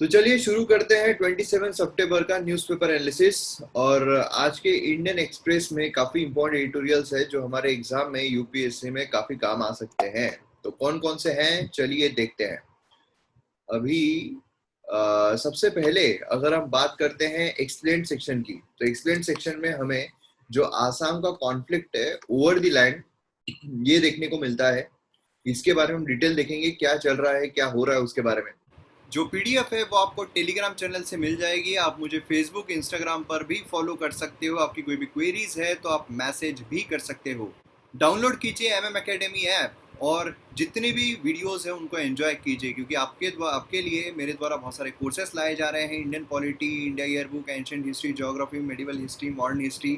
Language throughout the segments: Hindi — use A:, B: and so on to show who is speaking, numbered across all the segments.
A: तो चलिए शुरू करते हैं 27 सितंबर का न्यूज़पेपर एनालिसिस। और आज के इंडियन एक्सप्रेस में काफी इंपॉर्टेंट एडिटोरियल्स है जो हमारे एग्जाम में यूपीएससी में काफी काम आ सकते हैं। तो कौन कौन से हैं चलिए देखते हैं। अभी सबसे पहले अगर हम बात करते हैं एक्सप्लेन सेक्शन की, तो एक्सप्लेन सेक्शन में हमें जो आसाम का कॉन्फ्लिक्ट है ओवर द लैंड ये देखने को मिलता है। इसके बारे में हम डिटेल देखेंगे, क्या चल रहा है, क्या हो रहा है उसके बारे में। जो पीडीएफ है वो आपको टेलीग्राम चैनल से मिल जाएगी। आप मुझे फेसबुक इंस्टाग्राम पर भी फॉलो कर सकते हो। आपकी कोई भी क्वेरीज है तो आप मैसेज भी कर सकते हो। डाउनलोड कीजिए एमएम एकेडमी ऐप और जितने भी वीडियोस हैं उनको एंजॉय कीजिए, क्योंकि आपके लिए मेरे द्वारा बहुत सारे कोर्सेस लाए जा रहे हैं। Indian polity, India year book, ancient history, geography, medieval history, modern history,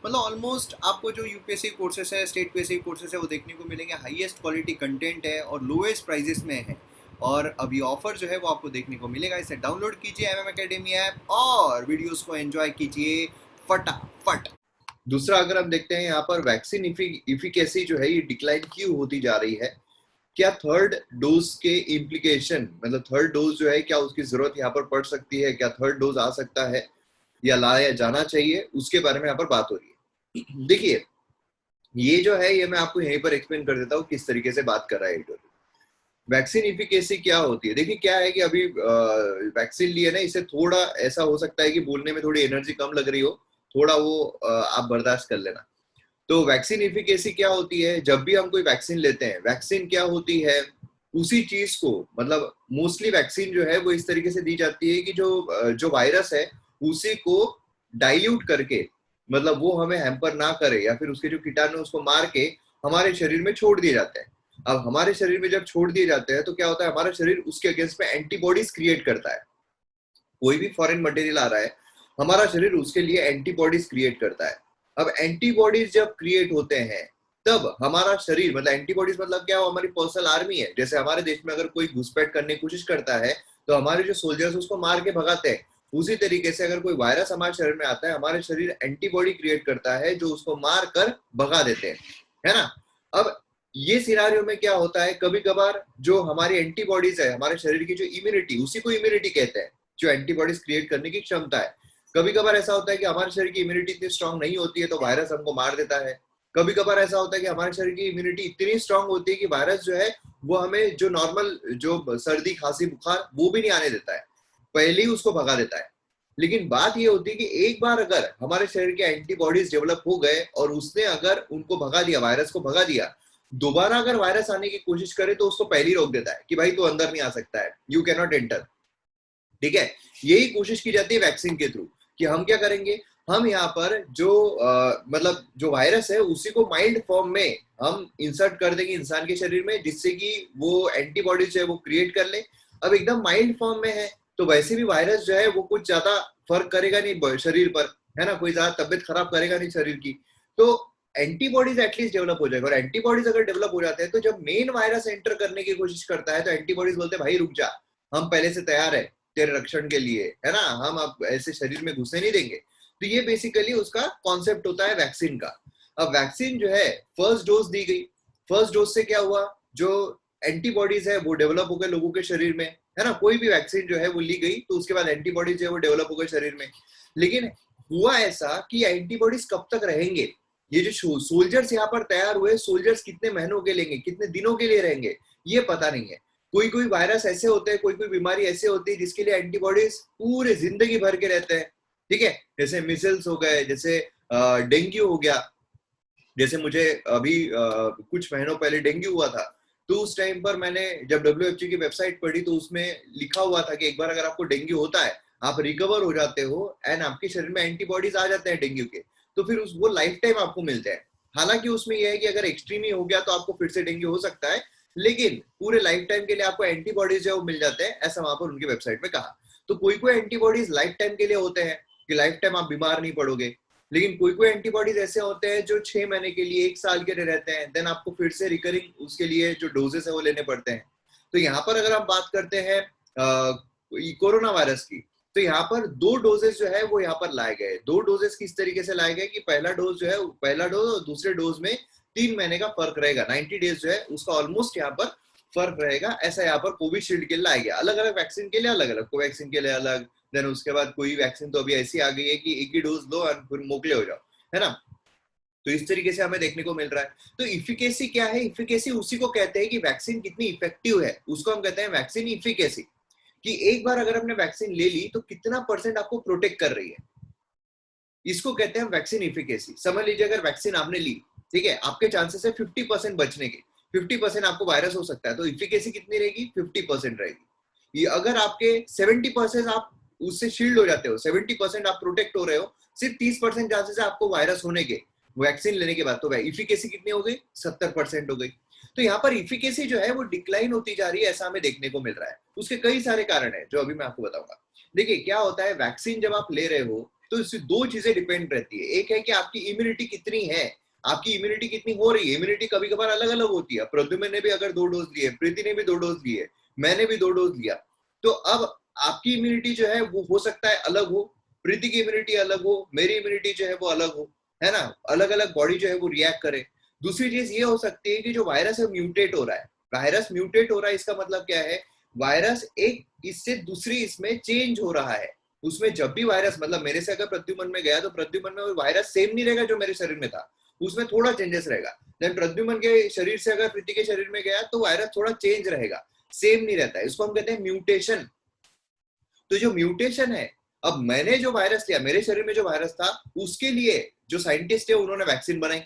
A: मतलब ऑलमोस्ट आपको जो यूपीएससी कोर्सेस है, स्टेट पीएससी कोर्सेस है वो देखने को मिलेंगे। हाईएस्ट क्वालिटी कंटेंट है और लोएस्ट प्राइजेस में है। और अभी ऑफर जो है वो आपको देखने को मिलेगा। इसे डाउनलोड कीजिए एमएम एकेडमी ऐप और वीडियोस को एंजॉय कीजिए फटाफट। दूसरा अगर हम देखते हैं यहाँ पर वैक्सीन इफिकेसी जो है ये डिक्लाइन क्यों होती जा रही है, क्या थर्ड डोज के इम्प्लीकेशन, मतलब थर्ड डोज जो है क्या उसकी जरूरत यहाँ पर पड़ सकती है, क्या थर्ड डोज आ सकता है या लाया जाना चाहिए, उसके बारे में यहाँ पर बात हो रही है। देखिए ये जो है ये मैं आपको यहीं पर एक्सप्लेन कर देता हूँ किस तरीके से बात कर रहा है। वैक्सीन इफिकेसी क्या होती है, देखिए क्या है कि अभी वैक्सीन लिए ना, इसे थोड़ा ऐसा हो सकता है कि बोलने में थोड़ी एनर्जी कम लग रही हो, थोड़ा वो आप बर्दाश्त कर लेना। तो वैक्सीन इफिकेसी क्या होती है, जब भी हम कोई वैक्सीन लेते हैं, वैक्सीन क्या होती है उसी चीज को, मतलब मोस्टली वैक्सीन जो है वो इस तरीके से दी जाती है कि जो वायरस है उसी को डाइल्यूट करके, मतलब वो हमें हैम्पर ना करे या फिर उसके जो कीटाणु उसको मार के हमारे शरीर में छोड़ दिए जाते हैं। अब हमारे शरीर में जब छोड़ दिए जाते हैं तो क्या होता है, हमारा शरीर उसके अगेंस्ट में एंटीबॉडीज क्रिएट करता है। कोई भी फॉरेन मटेरियल आ रहा है, हमारा शरीर उसके लिए एंटीबॉडीज क्रिएट करता है। अब एंटीबॉडीज जब क्रिएट होते हैं तब हमारा शरीर, मतलब एंटीबॉडीज मतलब क्या, वो हमारी पर्सनल आर्मी है। जैसे हमारे देश में अगर कोई घुसपैठ करने की कोशिश करता है तो हमारे जो सोल्जर्स उसको मार के भगाते हैं। उसी तरीके से अगर कोई वायरस हमारे शरीर में आता है, हमारे शरीर एंटीबॉडी क्रिएट करता है जो उसको मार कर भगा देते हैं, है ना। अब ये सिनारियो में क्या होता है, कभी कभार जो हमारी एंटीबॉडीज है, हमारे शरीर की जो इम्यूनिटी, उसी को इम्यूनिटी कहते हैं, जो एंटीबॉडीज क्रिएट करने की क्षमता है। कभी कभार ऐसा होता है कि हमारे शरीर की इम्यूनिटी इतनी स्ट्रांग नहीं होती है तो वायरस हमको मार देता है। कभी कभार ऐसा होता है कि हमारे शरीर की इम्यूनिटी इतनी स्ट्रांग होती है कि वायरस जो है वो हमें जो नॉर्मल जो सर्दी खांसी बुखार वो भी नहीं आने देता है, पहले ही उसको भगा देता है। लेकिन बात ये होती है कि एक बार अगर हमारे शरीर के एंटीबॉडीज डेवलप हो गए और उसने अगर उनको भगा दिया, वायरस को भगा दिया, दोबारा अगर वायरस आने की कोशिश करे तो उसको पहले ही रोक देता है कि भाई तू अंदर नहीं आ सकता है, यू कैन नॉट एंटर। ठीक है, यही कोशिश की जाती है वैक्सीन के थ्रू कि हम क्या करेंगे, हम यहाँ पर जो मतलब जो वायरस है उसी को माइल्ड फॉर्म में हम इंसर्ट कर देंगे इंसान के शरीर में, जिससे कि वो एंटीबॉडीज है वो क्रिएट कर ले। अब एकदम माइल्ड फॉर्म में है तो वैसे भी वायरस जो है वो कुछ ज्यादा फर्क करेगा नहीं शरीर पर, है ना, कोई ज्यादा तबियत खराब करेगा नहीं शरीर की। तो एंटीबॉडीज एटलीस्ट डेवलप हो जाएगा। और एंटीबॉडीज अगर डेवलप हो जाते हैं तो जब मेन वायरस एंटर करने की कोशिश करता है तो एंटीबॉडीज बोलते हैं भाई रुक जा, हम पहले से तैयार है तेरे रक्षण के लिए, है ना, हम अब ऐसे शरीर में घुसने नहीं देंगे। तो ये बेसिकली उसका कॉन्सेप्ट होता है वैक्सीन का। अब वैक्सीन जो है फर्स्ट डोज दी गई, फर्स्ट डोज से क्या हुआ, जो एंटीबॉडीज है वो डेवलप हो गए लोगों के शरीर में, है ना। कोई भी वैक्सीन जो है वो ली गई तो उसके बाद एंटीबॉडीज है वो डेवलप हो गए शरीर में। लेकिन हुआ ऐसा कि एंटीबॉडीज कब तक रहेंगे, ये जो सोल्जर्स यहाँ पर तैयार हुए, सोल्जर्स कितने महीनों के लेंगे, कितने दिनों के लिए रहेंगे, ये पता नहीं है। कोई कोई वायरस ऐसे होते हैं, कोई कोई बीमारी ऐसे होती है जिसके लिए एंटीबॉडीज पूरे जिंदगी भर के रहते हैं। ठीक है, जैसे मिसल्स हो गए, जैसे डेंगू हो गया। जैसे मुझे अभी कुछ महीनों पहले डेंगू हुआ था, तो उस टाइम पर मैंने जब WHO की वेबसाइट पढ़ी तो उसमें लिखा हुआ था कि एक बार अगर आपको डेंगू होता है, आप रिकवर हो जाते हो एंड आपके शरीर में एंटीबॉडीज आ जाते हैं डेंगू के, तो फिर वो लाइफ टाइम आपको मिलते हैं। हालांकि उसमें यह है कि अगर एक्सट्रीम ही हो गया तो आपको फिर से डेंगू हो सकता है, लेकिन पूरे लाइफ टाइम के लिए आपको एंटीबॉडीज है वो मिल जाते हैं, ऐसा वहां पर उनकी वेबसाइट में कहा। तो कोई कोई एंटीबॉडीज लाइफ टाइम के लिए होते हैं कि लाइफ टाइम आप बीमार नहीं पड़ोगे, लेकिन कोई कोई एंटीबॉडीज ऐसे होते हैं जो 6 महीने के लिए, 1 साल के लिए रहते हैं, देन आपको फिर से रिकरिंग उसके लिए जो डोजेस है वो लेने पड़ते हैं। तो यहाँ पर अगर हम बात करते हैं कोरोना वायरस की, तो यहाँ पर 2 डोजेस जो है वो यहाँ पर लाए गए। 2 डोजेस किस तरीके से लाए गए कि पहला डोज जो है, पहला डोज और दूसरे डोज में 3 महीने का फर्क रहेगा, 90 डेज जो है उसका ऑलमोस्ट यहाँ पर फर्क रहेगा, ऐसा यहाँ पर कोविशील्ड के लिए लाया गया। अलग अलग वैक्सीन के लिए अलग अलग, कोवैक्सीन के लिए अलग, देन उसके बाद कोई वैक्सीन तो अभी ऐसी आ गई है कि एक ही डोज लो और फिर मोकले हो जाओ, है ना। तो इस तरीके से हमें देखने को मिल रहा है। तो इफिकेसी क्या है? इफिकेसी उसी को कहते हैं कि वैक्सीन कितनी इफेक्टिव है, उसको हम कहते हैं वैक्सीन इफिकेसी। कि एक बार अगर हमने वैक्सीन ले ली तो कितना परसेंट आपको प्रोटेक्ट कर रही है, इसको कहते हैं वैक्सीन इफिकेसी। समझ लीजिए अगर वैक्सीन आपने ली, ठीक है, आपके चांसेस है 50% बचने के, 50% आपको वायरस हो सकता है, तो इफिकेसी कितनी रहेगी? 50% रहेगी। ये अगर आपके 70% आप उससे शील्ड हो जाते हो, 70% आप प्रोटेक्ट हो रहे हो, सिर्फ 30% चांसेस है आपको वायरस होने के वैक्सीन लेने के बाद, तो इफिकेसी कितनी हो गई? 70% हो गई। तो यहाँ पर इफिकेसी जो है वो डिक्लाइन होती जा रही है, ऐसा हमें देखने को मिल रहा है। उसके कई सारे कारण है जो अभी मैं आपको बताऊंगा। देखिए क्या होता है, वैक्सीन जब आप ले रहे हो तो इससे दो चीजें डिपेंड रहती है। एक है कि आपकी इम्यूनिटी कितनी है, आपकी इम्यूनिटी कितनी हो रही है। इम्यूनिटी कभी कभार अलग अलग होती है। प्रद्युम्न ने भी अगर 2 डोज लिए, प्रीति ने भी 2 डोज लिए, मैंने भी 2 डोज लिया, तो अब आपकी इम्यूनिटी जो है वो हो सकता है अलग हो, प्रीति की इम्यूनिटी अलग हो, मेरी इम्यूनिटी जो है वो अलग हो, है ना। अलग अलग बॉडी जो है वो रिएक्ट करे। दूसरी चीज ये हो सकती है कि जो वायरस है म्यूटेट हो रहा है। वायरस म्यूटेट हो रहा है, इसका मतलब क्या है? वायरस एक इससे दूसरी इसमें चेंज हो रहा है। उसमें जब भी वायरस, मतलब मेरे से अगर प्रद्युमन में गया तो प्रद्युमन में वो वायरस सेम नहीं रहेगा जो मेरे शरीर में था, उसमें थोड़ा चेंजेस रहेगा। देन प्रद्युमन के शरीर से अगर प्रीति के शरीर में गया तो वायरस थोड़ा चेंज रहेगा, सेम नहीं रहता है। इसको हम कहते हैं म्यूटेशन। तो जो म्यूटेशन है, अब मैंने जो वायरस लिया, मेरे शरीर में जो वायरस था, उसके लिए जो साइंटिस्ट है उन्होंने वैक्सीन बनाई,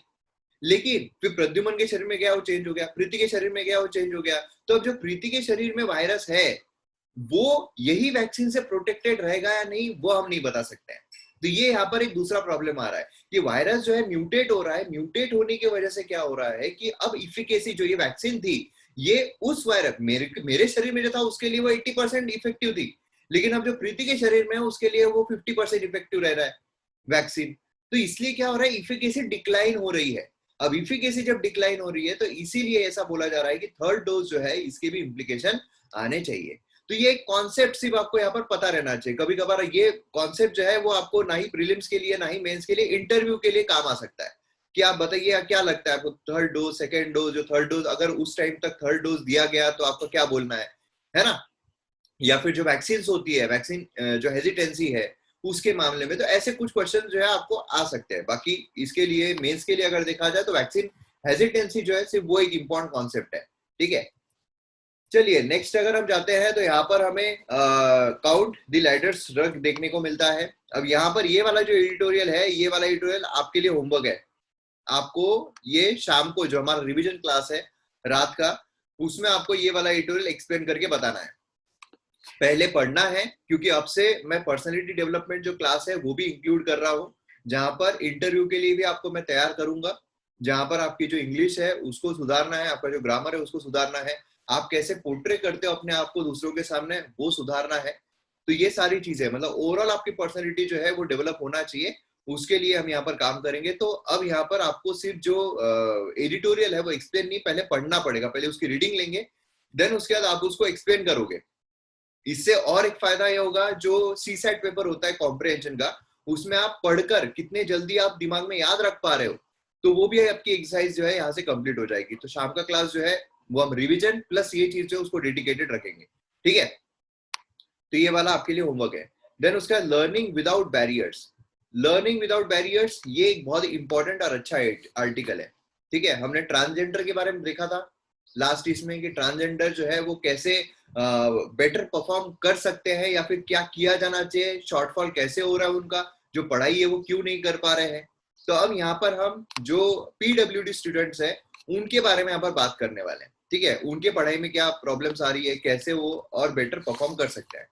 A: लेकिन फिर प्रद्युमन के शरीर में गया वो चेंज हो गया, प्रीति के शरीर में गया वो चेंज हो गया। तो अब जो प्रीति के शरीर में वायरस है वो यही वैक्सीन से प्रोटेक्टेड रहेगा या नहीं, वो हम नहीं बता सकते हैं। तो ये यहाँ पर एक दूसरा प्रॉब्लम आ रहा है कि वायरस जो है म्यूटेट हो रहा है। म्यूटेट होने की वजह से क्या हो रहा है कि अब इफिकेसी जो ये वैक्सीन थी, ये उस वायरस मेरे शरीर में जो था उसके लिए वो 80% इफेक्टिव थी, लेकिन अब जो प्रीति के शरीर में है उसके लिए वो 50% इफेक्टिव रह रहा है वैक्सीन। तो इसलिए क्या हो रहा है, इफिकेसी डिक्लाइन हो रही है। अब इफिकेसी जब डिक्लाइन हो रही है तो इसीलिए ऐसा बोला जा रहा है कि थर्ड डोज जो है इसके भी इम्प्लीकेशन आने चाहिए। तो ये कॉन्सेप्ट सिर्फ आपको यहाँ पर पता रहना चाहिए। कभी कभार ये कॉन्सेप्ट जो है वो आपको ना ही प्रीलिम्स के लिए ना ही मेंस के लिए, इंटरव्यू के लिए काम आ सकता है। कि आप बताइए क्या लगता है आपको, थर्ड डोज, सेकेंड डोज, जो थर्ड डोज अगर उस टाइम तक थर्ड डोज दिया गया तो आपको क्या बोलना है ना। या फिर जो वैक्सीन होती है, वैक्सीन जो हेजिटेंसी है उसके मामले में, तो ऐसे कुछ क्वेश्चन जो है आपको आ सकते हैं। बाकी इसके लिए मेंस के लिए अगर देखा जाए तो वैक्सीन हेजिटेंसी जो है सिर्फ वो एक इंपॉर्टेंट कॉन्सेप्ट है, ठीक है। चलिए नेक्स्ट अगर हम जाते हैं तो यहाँ पर हमें काउंट द लेटर्स ड्रग देखने को मिलता है। अब यहाँ पर ये वाला जो एडिटोरियल है, ये वाला एडिटोरियल आपके लिए होमवर्क है। आपको ये शाम को जो हमारा रिवीजन क्लास है रात का, उसमें आपको ये वाला एडिटोरियल एक्सप्लेन करके बताना है। पहले पढ़ना है क्योंकि अब से मैं पर्सनालिटी डेवलपमेंट जो क्लास है वो भी इंक्लूड कर रहा हूँ, जहां पर इंटरव्यू के लिए भी आपको मैं तैयार करूंगा, जहां पर आपकी जो इंग्लिश है उसको सुधारना है, आपका जो ग्रामर है उसको सुधारना है, आप कैसे पोर्ट्रे करते हो अपने आप को दूसरों के सामने वो सुधारना है। तो ये सारी चीजें, मतलब ओवरऑल आपकी पर्सनैलिटी जो है वो डेवलप होना चाहिए, उसके लिए हम यहाँ पर काम करेंगे। तो अब यहाँ पर आपको सिर्फ जो एडिटोरियल है वो एक्सप्लेन नहीं, पहले पढ़ना पड़ेगा, पहले उसकी रीडिंग लेंगे, देन उसके बाद आप उसको एक्सप्लेन करोगे। इससे और एक फायदा ये होगा, जो सी सेट पेपर होता है कॉम्प्रिहेंशन का, उसमें आप पढ़कर कितने जल्दी आप दिमाग में याद रख पा रहे हो, तो वो भी आपकी एक्सरसाइज जो है यहाँ से कंप्लीट हो जाएगी। तो शाम का क्लास जो है वो हम रिवीजन प्लस ये चीज जो उसको डेडिकेटेड रखेंगे, ठीक है। तो ये वाला आपके लिए होमवर्क है। देन उसका learning without barriers. Learning without barriers ये एक बहुत इंपॉर्टेंट और अच्छा आर्टिकल है, ठीक है। हमने ट्रांसजेंडर के बारे में देखा था लास्ट इसमें कि ट्रांसजेंडर जो है वो कैसे बेटर परफॉर्म कर सकते हैं या फिर क्या किया जाना चाहिए, शॉर्टफॉल कैसे हो रहा है उनका, जो पढ़ाई है वो क्यों नहीं कर पा रहे हैं। तो अब यहाँ पर हम जो पीडब्ल्यूडी स्टूडेंट्स है उनके बारे में यहाँ पर बात करने वाले हैं, ठीक है। उनके पढ़ाई में क्या प्रॉब्लम्स आ रही है, कैसे वो और बेटर परफॉर्म कर सकते हैं।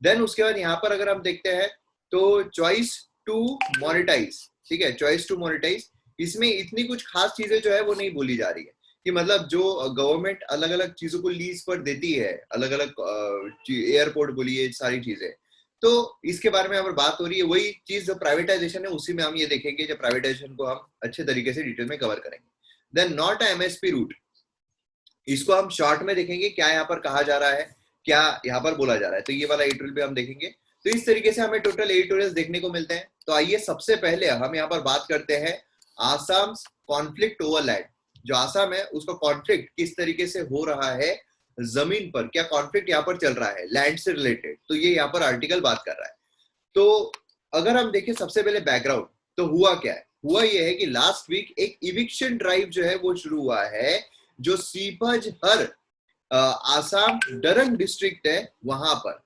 A: देन उसके बाद यहाँ पर अगर हम देखते हैं तो चॉइस टू मोनेटाइज, ठीक है, चॉइस टू मोनेटाइज, इसमें इतनी कुछ खास चीजें जो है वो नहीं बोली जा रही है कि मतलब जो गवर्नमेंट अलग अलग चीजों को लीज पर देती है, अलग अलग एयरपोर्ट बोलिए सारी चीजें, तो इसके बारे में अगर बात हो रही है, वही चीज जो प्राइवेटाइजेशन है उसी में हम ये देखेंगे, जो प्राइवेटाइजेशन को हम अच्छे तरीके से डिटेल में कवर करेंगे। देन नॉट एमएसपी रूट, इसको हम शॉर्ट में देखेंगे क्या यहाँ पर कहा जा रहा है, क्या यहाँ पर बोला जा रहा है, तो ये वाला एडिटोरियल भी हम देखेंगे। तो इस तरीके से हमें टोटल एडिटोरियल्स देखने को मिलते हैं। तो आइए सबसे पहले हम यहाँ पर बात करते हैं आसाम कॉन्फ्लिक्ट ओवरलैंड। जो आसाम है उसका कॉन्फ्लिक्ट किस तरीके से हो रहा है जमीन पर, क्या कॉन्फ्लिक्ट यहाँ पर चल रहा है लैंड से रिलेटेड, तो ये यहाँ पर आर्टिकल बात कर रहा है। तो अगर हम देखें सबसे पहले बैकग्राउंड, तो हुआ क्या है, हुआ ये है कि लास्ट वीक एक इविक्शन ड्राइव जो है वो शुरू हुआ है, जो सीपजहर आसाम डरंग डिस्ट्रिक्ट है वहां पर।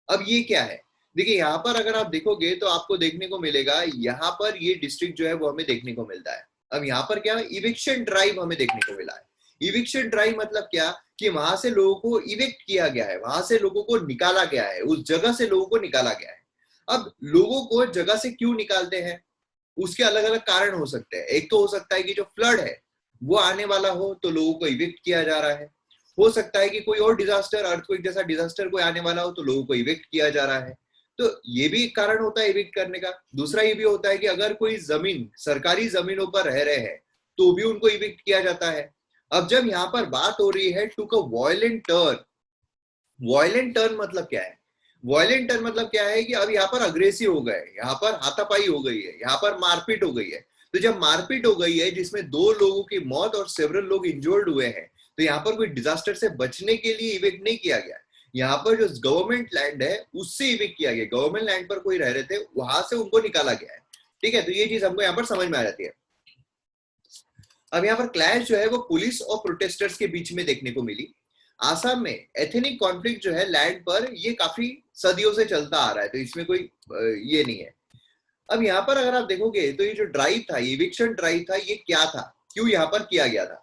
A: अब ये क्या है, देखिए यहाँ पर अगर आप देखोगे तो आपको देखने को मिलेगा, यहाँ पर ये डिस्ट्रिक्ट जो है वो हमें देखने को मिलता है। अब यहाँ पर क्या इविक्शन ड्राइव हमें देखने को मिला है। इविक्शन ड्राइव मतलब क्या कि वहां से लोगों को इविक्ट किया गया है, वहां से लोगों को निकाला गया है, उस जगह से लोगों को निकाला गया है। अब लोगों को जगह से क्यों निकालते हैं, उसके अलग अलग कारण हो सकते हैं। एक तो हो सकता है कि जो फ्लड है वो आने वाला हो तो लोगों को इविक्ट किया जा रहा है। हो सकता है कि कोई और डिजास्टर, अर्थक्वेक जैसा डिजास्टर कोई आने वाला हो तो लोगों को इविक्ट किया जा रहा है, तो ये भी एक कारण होता है इविक्ट करने का। दूसरा ये भी होता है कि अगर कोई जमीन सरकारी जमीनों पर रह रहे हैं तो भी उनको इविक्ट किया जाता है। अब जब यहाँ पर बात हो रही है to a violent turn, violent turn मतलब क्या है, वायलेंट टर्न मतलब क्या है कि अब यहाँ पर अग्रेसिव हो गए, यहाँ पर हाथापाई हो गई है, यहाँ पर मारपीट हो गई है। तो जब मारपीट हो गई है जिसमें 2 लोगों की मौत और सेवरल लोग इंजर्ड हुए हैं, तो यहाँ पर कोई डिजास्टर से बचने के लिए इविक्ट नहीं किया गया। यहाँ पर जो गवर्नमेंट लैंड है उससे इविक्ट किया गया, गवर्नमेंट लैंड पर कोई रह रहे थे वहां से उनको निकाला गया है। ठीक है, तो ये चीज हमको यहाँ पर समझ में आ जाती है। अब यहाँ पर क्लैश जो है वो पुलिस और प्रोटेस्टर्स के बीच में देखने को मिली। आसाम में एथनिक कॉन्फ्लिक्ट जो है लैंड पर ये काफी सदियों से चलता आ रहा है, तो इसमें कोई ये नहीं है। अब यहाँ पर अगर आप देखोगे तो ये जो ड्राइव था, इविक्शन ड्राइव था, ये क्या था, क्यों यहाँ पर किया गया था।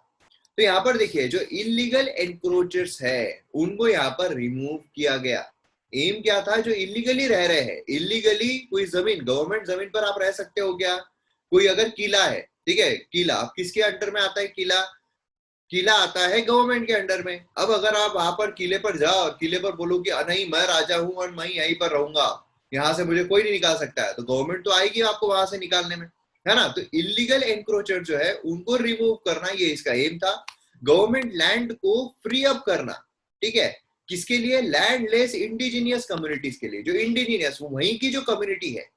A: तो यहाँ पर देखिए जो इलीगल एनक्रोचर्स है उनको यहाँ पर रिमूव किया गया। एम क्या था, जो इलीगली रह रहे हैं, इलीगली कोई जमीन, गवर्नमेंट जमीन पर आप रह सकते हो क्या, कोई अगर किला है, ठीक है, किला अब किसके अंडर में आता है, किला, किला आता है गवर्नमेंट के अंडर में। अब अगर आप वहां पर किले पर जाओ और किले पर बोलो कि नहीं मैं राजा हूं और मैं यहीं पर रहूंगा, यहाँ से मुझे कोई नहीं निकाल सकता है, तो गवर्नमेंट तो आएगी आपको वहां से निकालने में, है ना। तो इलीगल एनक्रोचर जो है उनको रिमूव करना, ये इसका एम था। गवर्नमेंट लैंड को फ्री अप करना, ठीक है, किसके लिए, लैंडलेस इंडिजिनियस कम्युनिटीज के लिए। जो इंडिजिनियस वहीं की जो कम्युनिटी है,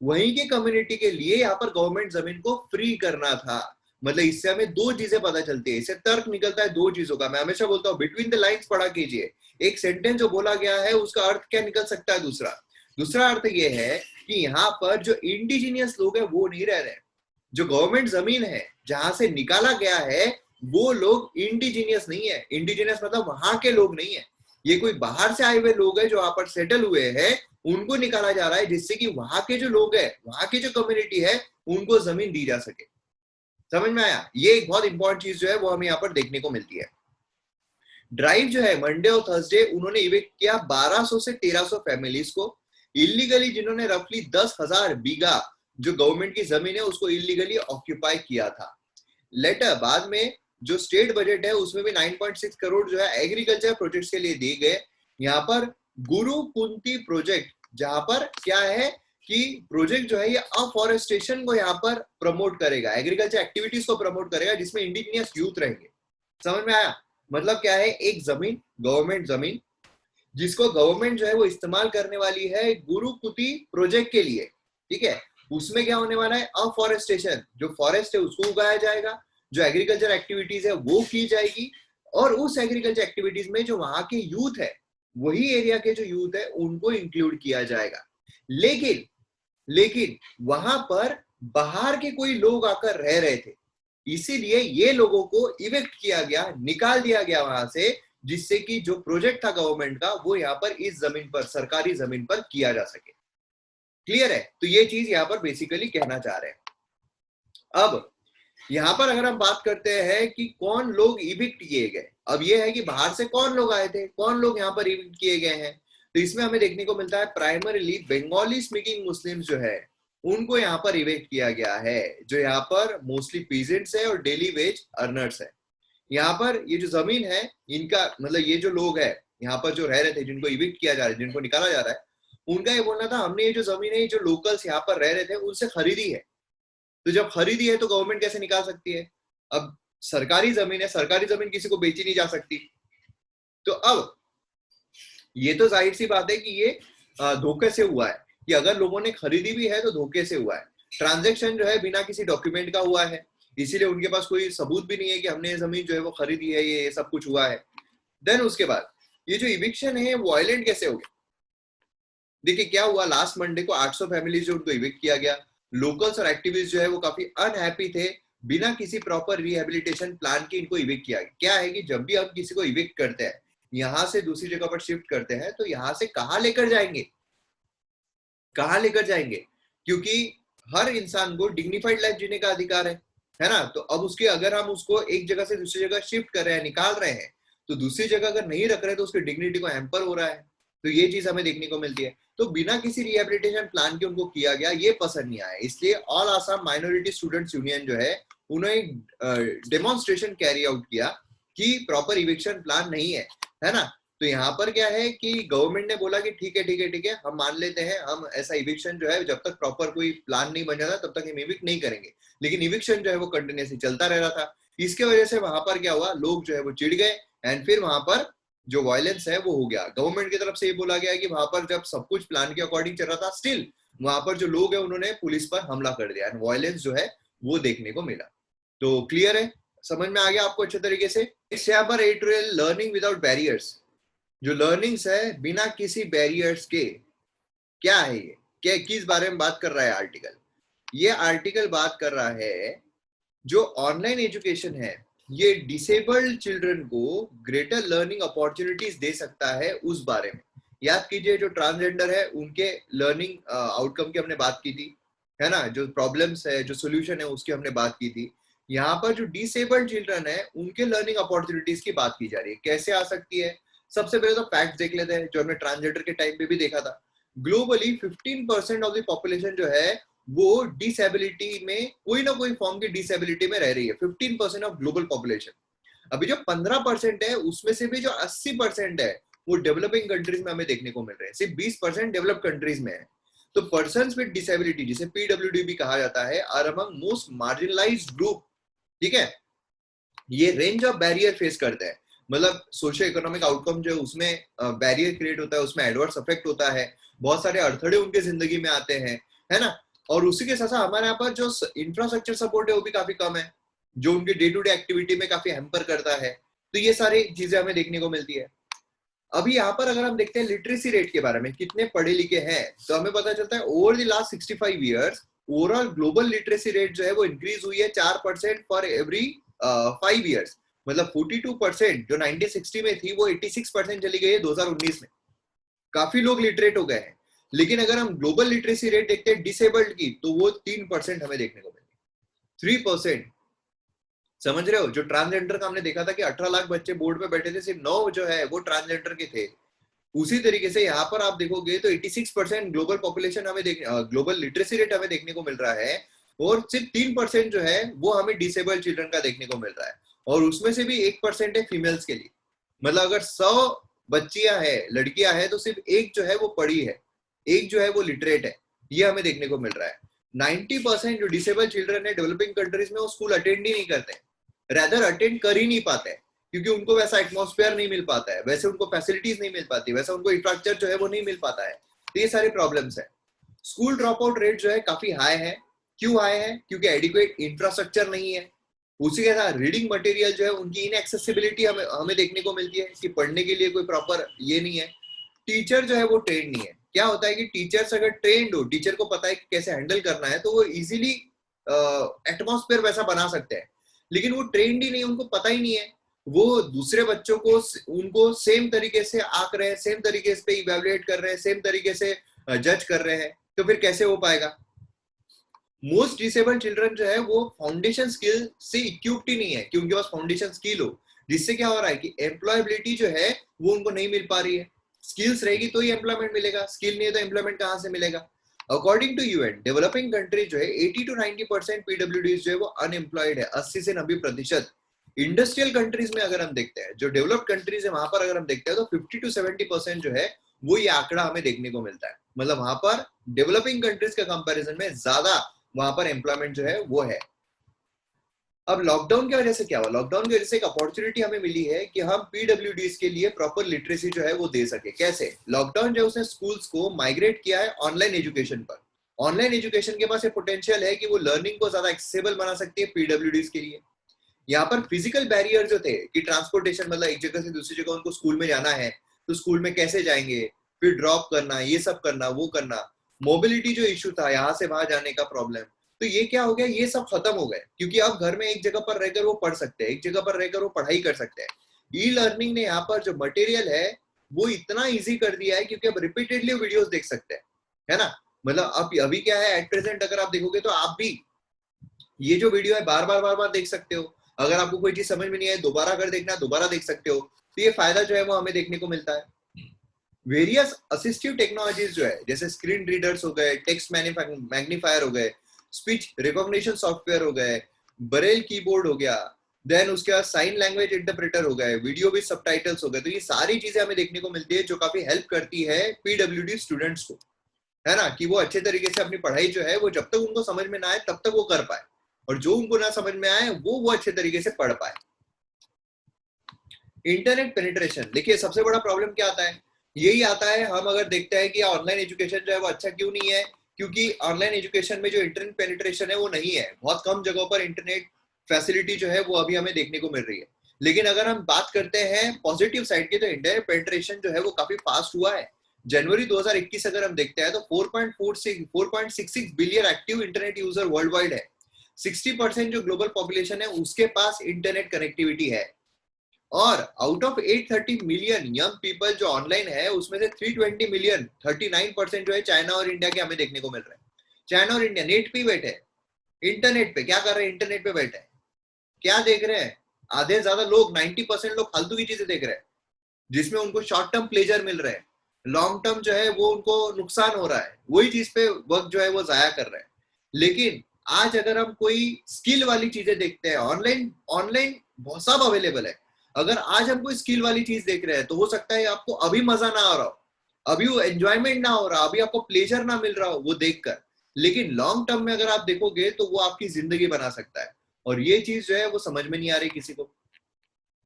A: वहीं की कम्युनिटी के लिए यहाँ पर गवर्नमेंट जमीन को फ्री करना था। मतलब इससे हमें 2 चीजें पता चलती है, इससे तर्क निकलता है 2 चीजों का। मैं हमेशा बोलता हूँ बिटवीन द लाइन्स पढ़ा कीजिए, एक सेंटेंस जो बोला गया है उसका अर्थ क्या निकल सकता है। दूसरा दूसरा अर्थ ये है कि यहाँ पर जो इंडिजिनियस लोग हैं वो नहीं रह रहे, जो गवर्नमेंट जमीन है जहां से निकाला गया है वो लोग इंडिजिनियस नहीं है। इंडिजिनियस मतलब वहां के लोग नहीं है, ये कोई बाहर से आए हुए लोग हैं जो वहां पर सेटल हुए हैं, उनको निकाला जा रहा है जिससे कि वहां के जो लोग हैं, वहां की जो कम्युनिटी है, उनको जमीन दी जा सके। समझ में आया, ये एक बहुत इंपॉर्टेंट चीज जो है वो हमें यहाँ पर देखने को मिलती है। ड्राइव जो है मंडे और थर्सडे उन्होंने इविक्ट किया 1200 से 1300 फैमिलीज को इलीगली, जिन्होंने रफली 10,000 बीघा जो गवर्नमेंट की जमीन है उसको इलीगली ऑक्यूपाई किया था। लेटर बाद में जो स्टेट बजट है उसमें भी 9.6 करोड़ जो है एग्रीकल्चर प्रोजेक्ट्स के लिए दिए गए। यहाँ पर गुरु कुंती प्रोजेक्ट, जहां पर क्या है कि प्रोजेक्ट जो है ये अफॉरेस्टेशन को यहाँ पर प्रमोट करेगा, एग्रीकल्चर एक्टिविटीज को प्रमोट करेगा जिसमें इंडिजिनियस यूथ रहेंगे। समझ में आया, मतलब क्या है, एक जमीन, गवर्नमेंट जमीन जिसको गवर्नमेंट जो है वो इस्तेमाल करने वाली है गुरुकुति प्रोजेक्ट के लिए, ठीक है। उसमें क्या होने वाला है, अफॉरेस्टेशन, जो फॉरेस्ट है उसको उगाया जाएगा, जो एग्रीकल्चर एक्टिविटीज है वो की जाएगी, और उस एग्रीकल्चर एक्टिविटीज में जो वहां के यूथ है, वही एरिया के जो यूथ है उनको इंक्लूड किया जाएगा। लेकिन लेकिन वहां पर बाहर के कोई लोग आकर रह रहे थे, इसीलिए ये लोगों को इवेक्ट किया गया, निकाल दिया गया वहां से, जिससे कि जो प्रोजेक्ट था गवर्नमेंट का वो यहाँ पर इस जमीन पर, सरकारी जमीन पर किया जा सके। क्लियर है, तो ये चीज यहाँ पर बेसिकली कहना चाह रहे हैं। अब यहाँ पर अगर हम बात करते हैं कि कौन लोग इविक्ट किए गए, अब ये है कि बाहर से कौन लोग आए थे, कौन लोग यहाँ पर इविक्ट किए गए हैं, तो इसमें हमें देखने को मिलता है प्राइमरीली बंगाली स्पीकिंग मुस्लिम्स जो है उनको यहाँ पर इविक्ट किया गया है, जो यहाँ पर मोस्टली पीजेंट्स है और डेली वेज अर्नर्स है। यहाँ पर ये जो जमीन है इनका मतलब ये जो लोग है यहाँ पर जो रह रहे थे, जिनको इविक्ट किया जा रहा है, जिनको निकाला जा रहा है, उनका ये बोलना था हमने ये जो जमीन है, जो लोकल्स यहाँ पर रह रहे थे उनसे खरीदी है, तो जब खरीदी है तो गवर्नमेंट कैसे निकाल सकती है। अब सरकारी जमीन है, सरकारी जमीन किसी को बेची नहीं जा सकती। तो अब ये तो जाहिर सी बात है कि ये धोखे से हुआ है, कि अगर लोगों ने खरीदी भी है तो धोखे से हुआ है। ट्रांजैक्शन जो है बिना किसी डॉक्यूमेंट का हुआ है, इसीलिए उनके पास कोई सबूत भी नहीं है कि हमने ये जमीन जो है वो खरीदी है, ये सब कुछ हुआ है। देन उसके बाद ये जो इविक्शन है वायलेंट कैसे हो गया? देखिए क्या हुआ, लास्ट मंडे को 800 फैमिलीज जो उनको इविक्ट किया गया। लोकल्स और एक्टिविस्ट जो है वो काफी अनहैप्पी थे, बिना किसी प्रॉपर रिहेबिलिटेशन प्लान के इनको इविक्ट किया गया। क्या है कि जब भी हम किसी को इविक्ट करते हैं, यहाँ से दूसरी जगह पर शिफ्ट करते हैं, तो यहाँ से कहाँ लेकर जाएंगे, कहाँ लेकर जाएंगे? क्योंकि हर इंसान को डिग्निफाइड लाइफ जीने का अधिकार है ना? तो अब उसके अगर हम उसको एक जगह से दूसरी जगह शिफ्ट कर रहे हैं, निकाल रहे हैं, तो दूसरी जगह अगर नहीं रख रहे हैं तो उसकी डिग्निटी को हैम्पर हो रहा है। तो ये चीज हमें देखने को मिलती है। तो बिना किसी रिहेबिलिटेशन प्लान के उनको किया गया, ये पसंद नहीं आया। इसलिए all Assam minority students union जो है, उन्होंने एक डेमोन्स्ट्रेशन कैरी आउट किया कि प्रॉपर इविक्शन प्लान नहीं है ना? तो यहाँ पर क्या है कि गवर्नमेंट ने बोला कि ठीक है ठीक है ठीक है, हम मान लेते हैं, हम ऐसा इविक्शन जो है जब तक प्रॉपर कोई प्लान नहीं बन जाता तब तक हम इविक्ट नहीं करेंगे। लेकिन इविक्शन जो है वो कंटिन्यूसली चलता रह रहा था। इसके वजह से वहां पर क्या हुआ, लोग जो है वो चिढ़ गए एंड फिर वहां पर जो वायलेंस है वो हो गया। गवर्नमेंट की तरफ से ये बोला गया कि वहां पर जब सब कुछ प्लान के अकॉर्डिंग चल रहा था, स्टिल वहां पर जो लोग है उन्होंने पुलिस पर हमला कर दिया एंड वायलेंस जो है वो देखने को मिला। तो क्लियर है, समझ में आ गया आपको अच्छे तरीके से? यहाँ पर एडिटोरियल लर्निंग विदाउट बैरियर्स, जो लर्निंग्स है बिना किसी बैरियर्स के, क्या है ये, क्या किस बारे में बात कर रहा है आर्टिकल? ये आर्टिकल बात कर रहा है जो ऑनलाइन एजुकेशन है ये डिसेबल्ड चिल्ड्रन को ग्रेटर लर्निंग अपॉर्चुनिटीज दे सकता है, उस बारे में। याद कीजिए जो ट्रांसजेंडर है उनके लर्निंग आउटकम की हमने बात की थी, है ना? जो प्रॉब्लम्स है, जो सोल्यूशन है, उसकी हमने बात की थी। यहाँ पर जो डिसेबल्ड चिल्ड्रन है उनके लर्निंग अपॉर्चुनिटीज की बात की जा रही है। कैसे आ सकती है? सबसे पहले तो फैक्ट देख लेते हैं जो हमने ट्रांसजेंडर के टाइम पे भी देखा था। ग्लोबली 15% ऑफ द पॉपुलेशन जो है वो डिसेबिलिटी में, कोई ना कोई फॉर्म की डिसेबिलिटी में रह रही है। 15% ऑफ ग्लोबल पॉपुलेशन। अभी जो 15% है उसमें से भी जो 80% है वो डेवलपिंग कंट्रीज में हमें देखने को मिल रहे हैं, सिर्फ 20% डेवलप कंट्रीज में है। तो पर्सन्स विद डिसेबिलिटी, जिसे पीडब्ल्यूडी भी कहा जाता है, are among most marginalised group. ठीक है, ये रेंज ऑफ बैरियर फेस करते हैं, मतलब सोशल इकोनॉमिक आउटकम जो उसमें बैरियर क्रिएट होता है, उसमें एडवर्स इफेक्ट होता है, बहुत सारे अड़थड़े उनके जिंदगी में आते हैं, है ना? और उसी के साथ साथ हमारे यहाँ पर जो इंफ्रास्ट्रक्चर सपोर्ट है वो भी काफी कम है, जो उनकी डे टू डे एक्टिविटी में काफी हैम्पर करता है। तो ये सारी चीजें हमें देखने को मिलती है। अभी यहाँ पर अगर हम देखते हैं लिटरेसी रेट के बारे में, कितने पढ़े लिखे हैं, तो हमें पता चलता है over the last 65 years overall global literacy rate जो है वो इंक्रीज हुई है 4% फॉर एवरी 5 ईयर्स। मतलब 42% जो 1960 में थी वो 86% चली गई है 2019 में। काफी लोग लिटरेट हो गए हैं। लेकिन अगर हम ग्लोबल लिटरेसी रेट देखते हैं डिसेबल्ड की, तो वो 3% हमें देखने को मिली, 3%। समझ रहे हो? जो ट्रांसजेंडर का हमने देखा था कि 18 लाख बच्चे बोर्ड पे बैठे थे, सिर्फ 9 जो है वो ट्रांसजेंडर के थे। उसी तरीके से यहाँ पर आप देखोगे तो 86% ग्लोबल पॉपुलेशन हमें ग्लोबल लिटरेसी रेट हमें देखने को मिल रहा है, और सिर्फ 3% जो है वो हमें डिसेबल्ड चिल्ड्रन का देखने को मिल रहा है। और उसमें से भी 1% है फीमेल्स के लिए। मतलब अगर 100 बच्चियां हैं, लड़कियां हैं, तो सिर्फ एक जो है वो पढ़ी है, एक जो है वो लिटरेट है, ये हमें देखने को मिल रहा है। 90% जो डिसेबल चिल्ड्रन है डेवलपिंग कंट्रीज में वो स्कूल अटेंड ही नहीं करते, रेदर अटेंड कर ही नहीं पाते हैं, क्योंकि उनको वैसा एटमॉस्फेयर नहीं मिल पाता है, वैसे उनको फैसिलिटीज नहीं मिल पाती, वैसा उनको इंफ्रास्ट्रक्चर जो है वो नहीं मिल पाता है। तो ये सारी प्रॉब्लम्स है। स्कूल ड्रॉप आउट रेट जो है काफी हाई है। क्यों हाई है? क्योंकि एडिक्वेट इंफ्रास्ट्रक्चर नहीं है। उसी के साथ रीडिंग मटेरियल जो है उनकी इनएक्सेसिबिलिटी हमें हमें देखने को मिलती है कि पढ़ने के लिए कोई प्रॉपर ये नहीं है। टीचर जो है वो ट्रेन नहीं है। क्या होता है कि टीचर्स अगर ट्रेंड हो, टीचर को पता है कि कैसे हैंडल करना है, तो वो इजीली एटमॉस्फेयर वैसा बना सकते हैं। लेकिन वो ट्रेंड ही नहीं, उनको पता ही नहीं है। वो दूसरे बच्चों को उनको सेम तरीके से आंक रहे हैं, सेम तरीके से इवेल्युएट कर रहे हैं, सेम तरीके से जज कर रहे हैं, तो फिर कैसे हो पाएगा? मोस्ट डिसेबल्ड चिल्ड्रन जो है वो फाउंडेशन स्किल से इक्विप्ड ही नहीं है कि उनके पास फाउंडेशन स्किल हो, जिससे क्या हो रहा है कि एम्प्लॉयबिलिटी जो है वो उनको नहीं मिल पा रही है। स्किल्स रहेगी तो ही एम्प्लॉयमेंट मिलेगा, स्किल नहीं है तो एम्प्लॉयमेंट कहां से मिलेगा? According to UN, developing country जो है 80 to 90% पीडब्ल्यूडीज जो है वो अनएम्प्लॉयड है, 80 से 90%। इंडस्ट्रियल कंट्रीज में अगर हम देखते हैं, जो डेवलप्ड कंट्रीज है वहां पर अगर हम देखते हैं, तो 50 to 70% जो है वो ये आंकड़ा हमें देखने को मिलता है। मतलब वहां पर डेवलपिंग कंट्रीज के कंपैरिजन में ज्यादा वहां पर एम्प्लॉयमेंट जो है वो है। अब लॉकडाउन की वजह से क्या हुआ? लॉकडाउन की वजह से एक अपॉर्चुनिटी हमें मिली है कि हम पीडब्ल्यूडीज के लिए प्रॉपर लिटरेसी जो है वो दे सके। कैसे? लॉकडाउन जो उसने स्कूल्स को माइग्रेट किया है ऑनलाइन एजुकेशन पर। ऑनलाइन एजुकेशन के पास ये पोटेंशियल है कि वो लर्निंग को ज्यादा एक्सेसिबल बना सकती है पीडब्ल्यूडीज के लिए। यहाँ पर फिजिकल बैरियर जो थे कि ट्रांसपोर्टेशन, मतलब एक जगह से दूसरी जगह उनको स्कूल में जाना है तो स्कूल में कैसे जाएंगे, फिर ड्रॉप करना, ये सब करना, वो करना, मोबिलिटी जो इशू था, यहाँ से वहां जाने का प्रॉब्लम, तो ये क्या हो गया, ये सब खत्म हो गए, क्योंकि अब घर में एक जगह पर रहकर वो पढ़ सकते हैं, एक जगह पर रहकर वो पढ़ाई कर सकते हैं। ई लर्निंग ने यहाँ पर जो मटेरियल है वो इतना इजी कर दिया है, क्योंकि अब रिपीटेडली वीडियोस देख सकते हैं, है ना। मतलब अब अभी क्या है, एट प्रेजेंट अगर आप देखोगे तो आप भी ये जो वीडियो है बार बार देख सकते हो। अगर आपको कोई चीज समझ में नहीं आए, दोबारा अगर देखना, दोबारा देख सकते हो। तो ये फायदा जो है वो हमें देखने को मिलता है। वेरियस असिस्टिव टेक्नोलॉजीज जो है, जैसे स्क्रीन रीडर्स हो गए, टेक्स्ट मैग्नीफायर हो गए, स्पीच रिकॉग्निशन सॉफ्टवेयर हो गए, ब्रेल कीबोर्ड हो गया, देन उसके बाद साइन लैंग्वेज इंटरप्रेटर हो गए, वीडियो विद सबटाइटल्स हो गए। तो ये सारी चीजें हमें देखने को मिलती है जो काफी हेल्प करती है पीडब्ल्यूडी स्टूडेंट्स को, है ना, कि वो अच्छे तरीके से अपनी पढ़ाई जो है वो जब तक उनको समझ में ना आए तब तक वो कर पाए, और जो उनको ना समझ में आए वो अच्छे तरीके से पढ़ पाए। इंटरनेट पेनिट्रेशन, देखिए सबसे बड़ा प्रॉब्लम क्या आता है, यही आता है, हम अगर देखते हैं कि ऑनलाइन एजुकेशन जो है वो अच्छा क्यों नहीं है, क्योंकि ऑनलाइन एजुकेशन में जो इंटरनेट पेनिट्रेशन है वो नहीं है, बहुत कम जगहों पर इंटरनेट फैसिलिटी जो है वो अभी हमें देखने को मिल रही है। लेकिन अगर हम बात करते हैं पॉजिटिव साइड की, तो इंटरनेट पेनिट्रेशन जो है वो काफी फास्ट हुआ है। जनवरी 2021 अगर हम देखते हैं तो 4.66 billion active internet user world wide है। 60% जो ग्लोबल पॉपुलेशन है उसके पास इंटरनेट कनेक्टिविटी है, और out of 830 million young people जो ऑनलाइन है उसमें से 320 मिलियन 39% जो है चाइना और इंडिया के हमें देखने को मिल रहा है। चाइना और इंडिया नेट पे बैठे, इंटरनेट पे क्या कर रहे हैं, इंटरनेट पे बैठे क्या देख रहे हैं, आधे ज्यादा लोग 90% लोग फालतू की चीजें देख रहे हैं, जिसमें उनको शॉर्ट टर्म प्लेजर मिल रहे हैं, लॉन्ग टर्म जो है वो उनको नुकसान हो रहा है, वही चीज पे वक्त जो है वो जाया कर रहे हैं। लेकिन आज अगर हम कोई स्किल वाली चीजें देखते हैं, ऑनलाइन ऑनलाइन बहुत सब अवेलेबल है, अगर आज हम कोई स्किल वाली चीज देख रहे हैं तो हो सकता है आपको अभी मजा ना आ रहा हो, अभी वो एंजॉयमेंट ना हो रहा, अभी आपको प्लेजर ना मिल रहा हो वो देखकर, लेकिन लॉन्ग टर्म में अगर आप देखोगे तो वो आपकी जिंदगी बना सकता है, और ये चीज जो है वो समझ में नहीं आ रही किसी को।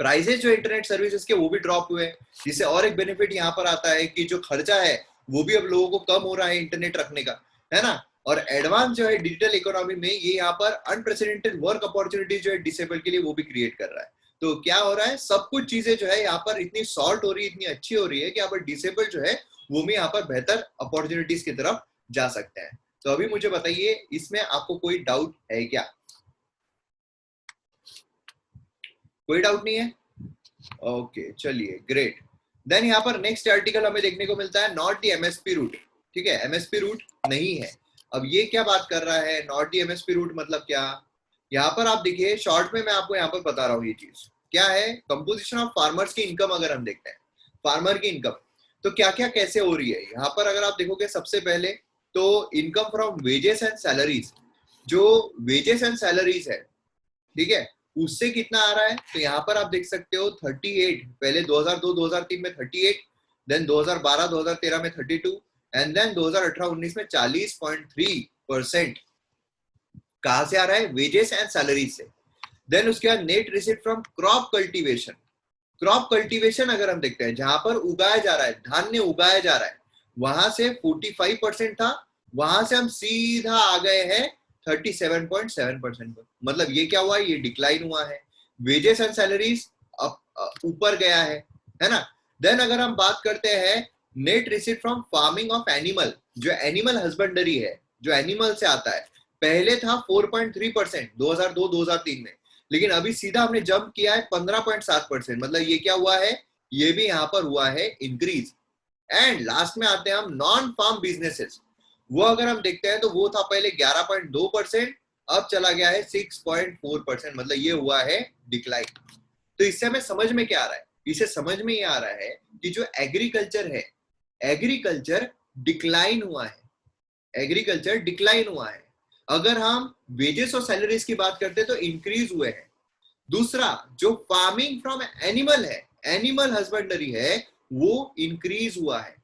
A: प्राइसेस जो इंटरनेट सर्विसेज के वो भी ड्रॉप हुए, जिससे और एक बेनिफिट यहाँ पर आता है कि जो खर्चा है वो भी अब लोगों को कम हो रहा है इंटरनेट रखने का, है ना। और एडवांस जो है डिजिटल इकोनॉमी में ये यहाँ पर अनप्रेसिडेंटेड वर्क अपॉर्चुनिटी जो है डिसेबल के लिए वो भी क्रिएट कर रहा है। तो क्या हो रहा है, सब कुछ चीजें जो है यहाँ पर इतनी सॉल्ट हो रही है, इतनी अच्छी हो रही है कि यहाँ पर डिसेबल जो है वो भी यहाँ पर बेहतर अपॉर्चुनिटीज की तरफ जा सकते हैं। तो अभी मुझे बताइए, इसमें आपको कोई डाउट है क्या? कोई डाउट नहीं है? ओके, चलिए ग्रेट। देन यहाँ पर नेक्स्ट आर्टिकल हमें देखने को मिलता है नॉट दी एमएसपी रूट। ठीक है, एमएसपी रूट नहीं है। अब ये क्या बात कर रहा है, नॉट दी एमएसपी रूट मतलब क्या? यहाँ पर आप देखिए, शॉर्ट में मैं आपको यहाँ पर बता रहा हूँ ये चीज क्या है। कंपोजिशन ऑफ फार्मर्स की इनकम अगर हम देखते हैं, फार्मर की इनकम तो क्या क्या कैसे हो रही है, यहाँ पर अगर आप देखोगे सबसे पहले तो income from wages and salaries, जो वेजेस एंड सैलरीज है, ठीक है, उससे कितना आ रहा है, तो यहाँ पर आप देख सकते हो 38, पहले 2002-2003 में 38, देन 2012-2013 में 32, एंड देन 2018-19 में 40.3% कहां से आ रहा है, वेजेस एंड सैलरी से। देन उसके बाद net receipt from crop cultivation, crop cultivation अगर हम देखते हैं जहां पर उगाया जा रहा है, धान्य उगाया जा रहा है, वहां से 45% था, वहां से हम सीधा आ गए हैं 37.7% पर। मतलब ये क्या हुआ, ये डिक्लाइन हुआ है। वेजेस एंड सैलरीज ऊपर गया है ना। देन अगर हम बात करते हैं net receipt from farming of animal, जो एनिमल हस्बेंडरी है, जो एनिमल से आता है, पहले था 4.3% 2002-2003 में, लेकिन अभी सीधा हमने जंप किया है 15.7%। मतलब ये क्या हुआ है, ये भी यहाँ पर हुआ है इंक्रीज। एंड लास्ट में आते हैं हम नॉन फार्म बिजनेसेस, वो अगर हम देखते हैं तो वो था पहले 11.2%, अब चला गया है 6.4%। मतलब ये हुआ है डिक्लाइन। तो इससे हमें समझ में क्या आ रहा है, इसे समझ में ये आ रहा है कि जो एग्रीकल्चर है, एग्रीकल्चर डिक्लाइन हुआ है, एग्रीकल्चर डिक्लाइन हुआ है। अगर हम वेजेस और सैलरीज की बात करते हैं तो इंक्रीज हुए हैं। दूसरा, जो फार्मिंग फ्रॉम एनिमल है, एनिमल हस्बेंडरी है, वो इंक्रीज हुआ है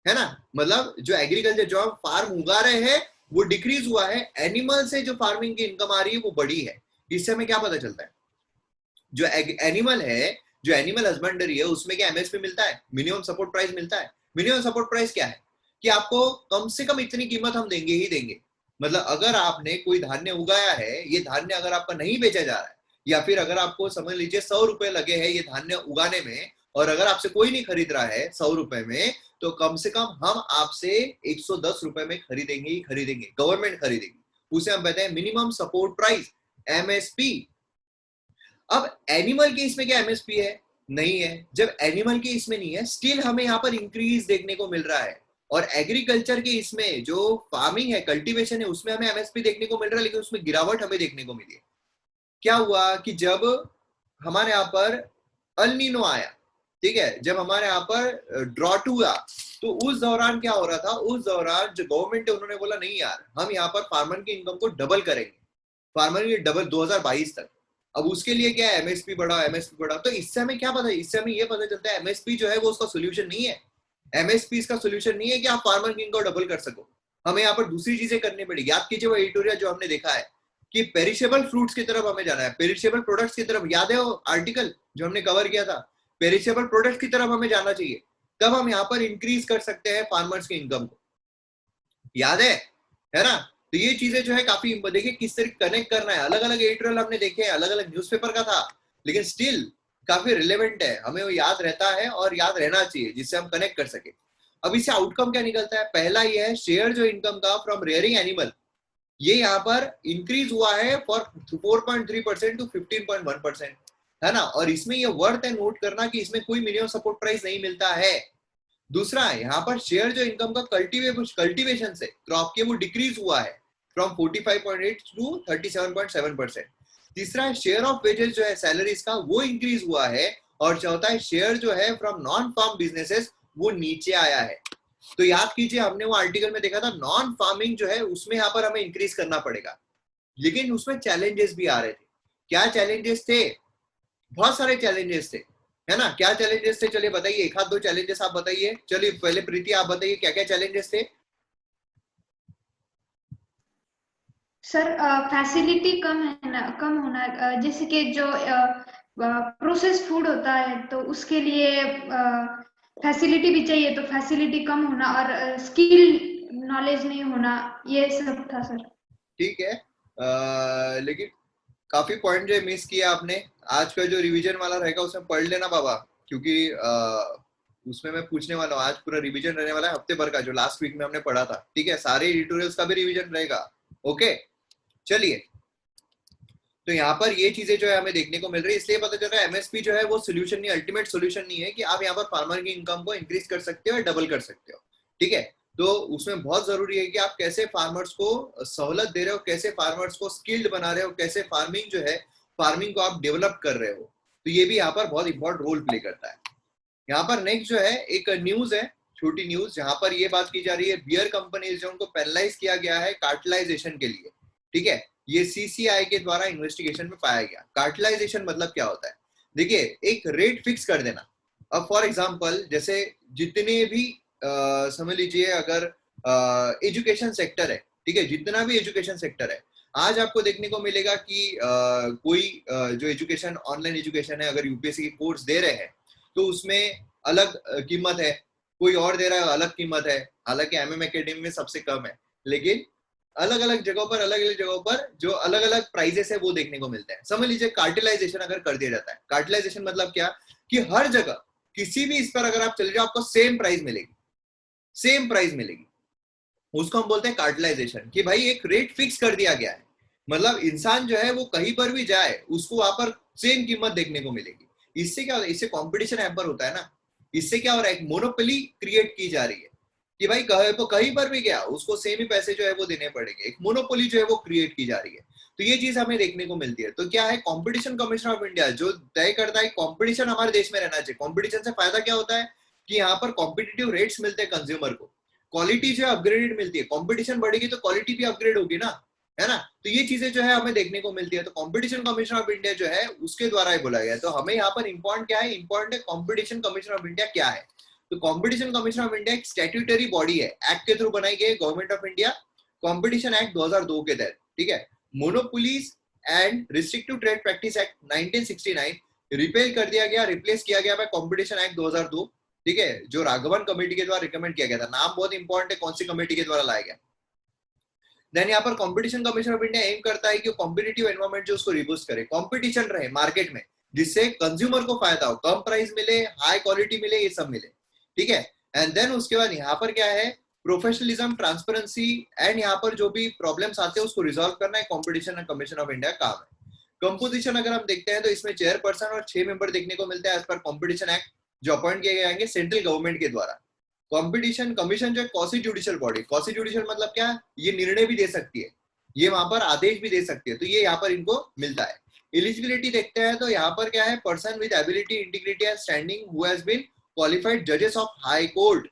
A: ना। मतलब जो एग्रीकल्चर, जो हम फार्म उगा रहे हैं वो डिक्रीज हुआ है, एनिमल से जो फार्मिंग की इनकम आ रही है वो बढ़ी है। इससे हमें क्या पता चलता है, जो एनिमल है, जो एनिमल हस्बेंडरी है, उसमें क्या एमएसपी मिलता है, मिनिमम सपोर्ट प्राइस मिलता है। मिनिमम सपोर्ट प्राइस क्या है, कि आपको कम से कम इतनी कीमत हम देंगे ही देंगे। मतलब अगर आपने कोई धान्य उगाया है, ये धान्य अगर आपका नहीं बेचा जा रहा है, या फिर अगर आपको समझ लीजिए 100 रुपए लगे हैं ये धान्य उगाने में, और अगर आपसे कोई नहीं खरीद रहा है 100 रुपए में, तो कम से कम हम आपसे 110 रुपए में खरीदेंगे ही खरीदेंगे, गवर्नमेंट खरीदेगी। उसे हम कहते हैं मिनिमम सपोर्ट प्राइस, एमएसपी। अब एनिमल के इसमें क्या एमएसपी है? नहीं है। जब एनिमल के इसमें नहीं है, स्टिल हमें यहाँ पर इंक्रीज देखने को मिल रहा है। और एग्रीकल्चर के इसमें जो फार्मिंग है, कल्टीवेशन है, उसमें हमें एमएसपी देखने को मिल रहा है, लेकिन उसमें गिरावट हमें देखने को मिली है। क्या हुआ कि जब हमारे यहाँ पर अल नीनो आया, ठीक है, जब हमारे यहाँ पर ड्रॉट हुआ, तो उस दौरान क्या हो रहा था? उस दौरान जो गवर्नमेंट है उन्होंने बोला नहीं यार, हम यहाँ पर फार्मर की इनकम को डबल करेंगे, फार्मर की डबल 2022 तक। अब उसके लिए क्या है? एमएसपी बढ़ा, एमएसपी बढ़ा। तो इससे हमें क्या पता है? इससे हमें ये पता चलता है एमएसपी जो है वो उसका सोल्यूशन नहीं है। एमएसपी इसका सोल्यूशन नहीं है कि आप फार्मर की इनकम डबल कर सको। हमें यहाँ पर दूसरी चीजें करनी पड़ेगी। याद कीजिए वो एडिटोरियल जो हमने देखा है कि पेरिशेबल फ्रूट्स की तरफ हमें जाना है, पेरिशेबल प्रोडक्ट्स की तरफ। याद है वो आर्टिकल जो हमने कवर किया था? पेरिशेबल प्रोडक्ट्स की तरफ हमें जाना चाहिए, तब हम यहाँ पर इंक्रीज कर सकते हैं फार्मर्स की इनकम को। याद है ना? तो ये चीजें जो है काफी देखिए किस तरह कनेक्ट करना है। अलग अलग एडिटोरियल हमने देखे हैं, अलग अलग न्यूज़पेपर का था, लेकिन स्टिल काफी रिलेवेंट है, हमें वो याद रहता है और याद रहना चाहिए, जिससे हम कनेक्ट कर सके। अब इससे आउटकम क्या निकलता है? पहला ये है शेयर जो इनकम का फ्रॉम रेयरिंग एनिमल, ये यहाँ पर इंक्रीज हुआ है फॉर 4.3% टू 15.1%, है ना? और इसमें ये वर्थ है नोट करना कि इसमें कोई मिनिमम सपोर्ट प्राइस नहीं मिलता है। दूसरा है यहाँ पर शेयर जो इनकम का कल्टीवेशन से क्रॉप के वो डिक्रीज हुआ है फ्रॉम 45.8 टू 37.7%। तीसरा है शेयर ऑफ वेजेस जो है सैलरीज का, वो इंक्रीज हुआ है। और चौथा है शेयर जो है फ्रॉम नॉन फार्म बिजनेसेस, वो नीचे आया है। तो याद कीजिए हमने वो आर्टिकल में देखा था नॉन फार्मिंग जो है उसमें यहाँ पर हमें इंक्रीज करना पड़ेगा, लेकिन उसमें चैलेंजेस भी आ रहे थे। क्या चैलेंजेस थे? बहुत सारे चैलेंजेस थे, है ना? क्या चैलेंजेस थे? चलिए बताइए, एक आध दो चैलेंजेस आप बताइए। चलिए पहले प्रीति आप बताइए क्या क्या चैलेंजेस थे।
B: सर फैसिलिटी कम है ना, कम होना, जैसे कि जो प्रोसेस फूड होता है तो उसके लिए फैसिलिटी भी चाहिए, तो फैसिलिटी कम होना और स्किल नॉलेज नहीं होना, ये सब था सर।
A: ठीक है, लेकिन काफी पॉइंट जो मिस किया आपने। आज का जो रिवीजन वाला रहेगा उसमें पढ़ लेना बाबा, क्योंकि उसमें मैं पूछने वाला हूँ। आज पूरा रिवीजन रहने वाला है हफ्ते भर का, जो लास्ट वीक में हमने पढ़ा था। ठीक है, सारे एडिटोरियल्स का भी रिवीजन रहेगा। ओके, चलिए। तो यहाँ पर ये चीजें जो है हमें देखने को मिल रही है, इसलिए पता चल रहा है एमएसपी जो है वो सोल्यूशन नहीं, अल्टीमेट सोल्यूशन नहीं है कि आप यहाँ पर फार्मर की इनकम को इंक्रीज कर सकते हो या डबल कर सकते हो। ठीक है, तो उसमें बहुत जरूरी है कि आप कैसे फार्मर्स को सहूलत दे रहे हो, कैसे फार्मर्स को स्किल्ड बना रहे हो, कैसे फार्मिंग जो है, फार्मिंग को आप डेवलप कर रहे हो। तो ये भी यहाँ पर बहुत इंपॉर्टेंट रोल प्ले करता है। यहाँ पर नेक्स्ट जो है एक न्यूज है, छोटी न्यूज, जहां पर ये बात की जा रही है बियर कंपनीज जो उनको पेनलाइज किया गया है कार्टलाइजेशन के लिए। ठीक है, ये सीसीआई के द्वारा इन्वेस्टिगेशन में पाया गया। कार्टलाइजेशन मतलब क्या होता है? देखिए, एक रेट फिक्स कर देना। अब फॉर एग्जांपल जैसे जितने भी समझ लीजिए अगर एजुकेशन सेक्टर है, ठीक है, जितना भी एजुकेशन सेक्टर है, आज आपको देखने को मिलेगा कि कोई जो एजुकेशन, ऑनलाइन एजुकेशन है, अगर यूपीएससी के कोर्स दे रहे हैं तो उसमें अलग कीमत है, कोई और दे रहा है अलग कीमत है। हालांकि एमएम एकेडमी में सबसे कम है, लेकिन अलग अलग जगहों पर, अलग अलग जगहों पर जो अलग अलग प्राइजेस है वो देखने को मिलते हैं। समझ लीजिए कार्टिलाइजेशन अगर कर दिया जाता है, कार्टिलाइजेशन मतलब क्या कि हर जगह किसी भी इस पर अगर आप चले जाओ आपको सेम प्राइस मिलेगी, सेम प्राइस मिलेगी। उसको हम बोलते हैं कार्टिलाइजेशन, कि भाई एक रेट फिक्स कर दिया गया है, मतलब इंसान जो है वो कहीं पर भी जाए उसको वहां पर सेम कीमत देखने को मिलेगी। इससे क्या होता है? इससे कंपटीशन हैम्पर होता है ना। इससे क्या हो रहा है? एक मोनोपोली क्रिएट की जा रही है कि भाई कहीं पर भी गया उसको सेम ही पैसे जो है वो देने पड़ेंगे। एक मोनोपोली जो है वो क्रिएट की जा रही है। तो ये चीज हमें देखने को मिलती है। तो क्या है, कॉम्पिटिशन कमीशन ऑफ इंडिया जो तय करता है कॉम्पिटिशन हमारे देश में रहना चाहिए। कॉम्पिटिशन से फायदा क्या होता है कि यहाँ पर कॉम्पिटिटिव रेट्स मिलते हैं कंज्यूमर को, क्वालिटी जो है अपग्रेडेड मिलती है। कंपटीशन बढ़ेगी तो क्वालिटी भी अपग्रेड होगी ना, है ना? तो ये चीजें जो है हमें देखने को मिलती है। तो कंपटीशन कमीशन ऑफ इंडिया जो है उसके द्वारा ही बोला गया है। तो हमें यहाँ पर इंपॉर्टेंट क्या है? इंपॉर्टेंट है कंपटीशन कमीशन ऑफ इंडिया क्या है। तो कंपटीशन कमीशन ऑफ इंडिया एक स्टैट्यूटरी बॉडी है, एक्ट के थ्रू बनाई गई, government of India, competition act 2002 के तहत। ठीक है, monopolies and restrictive trade practice act 1969 repel कर दिया गया, रिप्लेस किया गया बाय कंपटीशन एक्ट 2002। ठीक है, जो राघवन कमेटी के द्वारा रिकमेंड किया गया था। नाम बहुत इंपॉर्टेंट है, कौन सी कमेटी के द्वारा लाया गया। देन यहाँ पर competition commission of India aim करता है कि कॉम्पिटिटिव एनवायरमेंट जो उसको रिबूस्ट करे, कंपटीशन रहे मार्केट में, जिससे कंज्यूमर को फायदा हो, कम प्राइस मिले, हाई क्वालिटी मिले, ये सब मिले। ठीक है, एंड देन उसके बाद यहाँ पर क्या है, प्रोफेशनलिज्म, ट्रांसपेरेंसी, एंड यहाँ पर जो भी प्रॉब्लम्स आते हैं उसको रिजॉल्व करना है कॉम्पिटिशन कमीशन ऑफ इंडिया काम है। कंपोजिशन अगर हम देखते हैं तो इसमें चेयरपर्सन और 6 मेंबर देखने को मिलते हैं एज पर कॉम्पिटिशन एक्ट, जो अपॉइंट किए जाएंगे सेंट्रल गवर्नमेंट के द्वारा। कंपटीशन कमीशन जो है quasi judicial body, quasi judicial मतलब क्या, ये निर्णय भी दे सकती है, ये वहां पर आदेश भी दे सकती है, तो ये यहाँ पर इनको मिलता है। एलिजिबिलिटी देखते हैं तो यहाँ पर क्या है, person with ability, integrity and standing who has been qualified जजेस ऑफ हाई कोर्ट,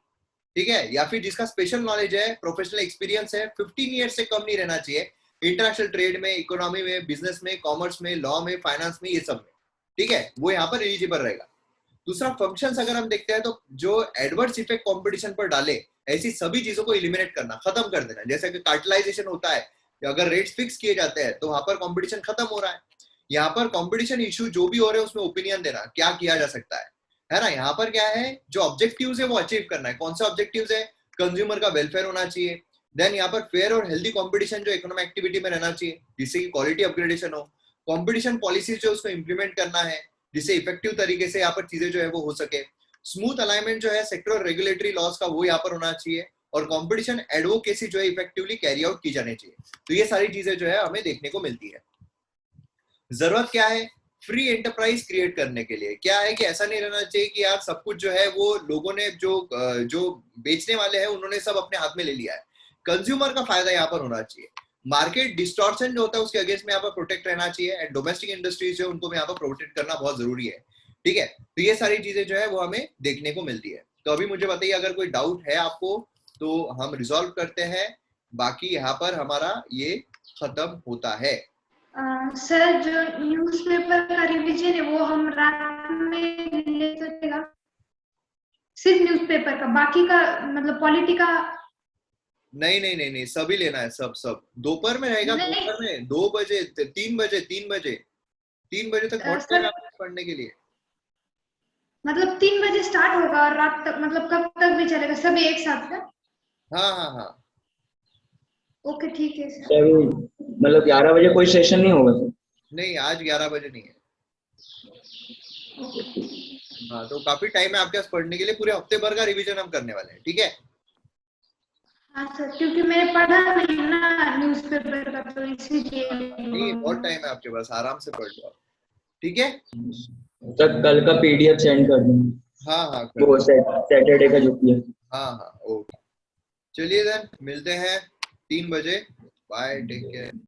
A: ठीक है, या फिर जिसका स्पेशल नॉलेज है, प्रोफेशनल एक्सपीरियंस है, 15 ईयर से कम नहीं रहना चाहिए, इंटरनेशनल ट्रेड में, इकोनॉमी में, बिजनेस में, कॉमर्स में, लॉ में, फाइनेंस में, ये सब में, ठीक है, वो यहाँ पर एलिजिबल रहेगा। दूसरा फंक्शंस अगर हम देखते हैं तो जो एडवर्स इफेक्ट कंपटीशन पर डाले, ऐसी सभी चीजों को एलिमिनेट करना, खत्म कर देना। जैसे कि कार्टेलाइजेशन होता है, अगर रेट्स फिक्स किए जाते हैं तो वहां पर कंपटीशन खत्म हो रहा है। यहाँ पर कंपटीशन इशू जो भी हो रहे हैं उसमें ओपिनियन देना, क्या किया जा सकता है ना। यहाँ पर क्या है, जो ऑब्जेक्टिव्स है वो अचीव करना है। कौन से ऑब्जेक्टिव्स है, कंज्यूमर का वेलफेयर होना चाहिए, देन यहाँ पर फेयर और हेल्दी कंपटीशन जो इकोनॉमिक एक्टिविटी में रहना चाहिए, जिससे कि क्वालिटी अपग्रेडेशन हो। कंपटीशन पॉलिसीज जो उसको इंप्लीमेंट करना है, जिससे इफेक्टिव तरीके से यहाँ पर चीजें जो है वो हो सके। स्मूथ अलाइनमेंट जो है सेक्टर और रेगुलेटरी लॉज का, वो यहाँ पर होना चाहिए, और कंपटीशन एडवोकेसी जो है इफेक्टिवली कैरी आउट की जानी चाहिए। तो ये सारी चीजें जो है हमें देखने को मिलती है। जरूरत क्या है, फ्री एंटरप्राइज क्रिएट करने के लिए क्या है कि ऐसा नहीं रहना चाहिए कि यार सब कुछ जो है वो लोगों ने जो बेचने वाले हैं उन्होंने सब अपने हाथ में ले लिया है। कंज्यूमर का फायदा यहाँ पर होना चाहिए। मार्केट डिस्टॉर्शन जो होता है उसके अगेंस्ट में यहाँ पर प्रोटेक्ट रहना चाहिए, एंड डोमेस्टिक इंडस्ट्रीज जो उनको यहाँ पर प्रोटेक्ट करना बहुत जरूरी है। ठीक है, तो ये सारी चीजें जो है वो हमें देखने को मिलती है। तो अभी मुझे बताइए अगर कोई डाउट है आपको तो हम रिजॉल्व करते हैं, बाकी यहाँ पर हमारा ये खत्म होता है।
B: सर जो न्यूज़पेपर का रिवीजन है वो हम रात में ले तो चलेगा, सिर्फ न्यूज़पेपर का, बाकी का मतलब पॉलिटी का
A: नहीं नहीं नहीं नहीं, सभी लेना है, सब सब दोपहर में रहेगा। दोपहर में 2 बजे, 3 बजे, 3 बजे तक बहुत टाइम आपको पढ़ने के लिए।
B: मतलब 3 बजे स्टार्ट होगा और रात तक, मतलब कब तक भी चलेगा, सभी एक साथ का?
A: हाँ हाँ हाँ,
B: ओके ठीक है
C: सर। मतलब 11 बजे कोई सेशन नहीं होगा सर?
A: नहीं आज 11 बजे नहीं है। हाँ, तो काफी टाइम है आपके पास पढ़ने के लिए, पूरे हफ्ते भर का रिवीजन हम करने वाले हैं। ठीक है,
B: हाँ सर, क्योंकि मैंने पढ़ा नहीं ना न्यूज़पेपर का, तो इसीलिए।
A: नहीं बहुत टाइम है आपके पास, आराम से पढ़ लो। ठीक है
C: सर कल का पीडीएफ सेंड कर दूंगा।
A: हाँ हाँ
C: वो सैटरडे का जो किया।
A: हाँ हाँ ओके, चलिए देन मिलते हैं 3 बजे। Bye, take care.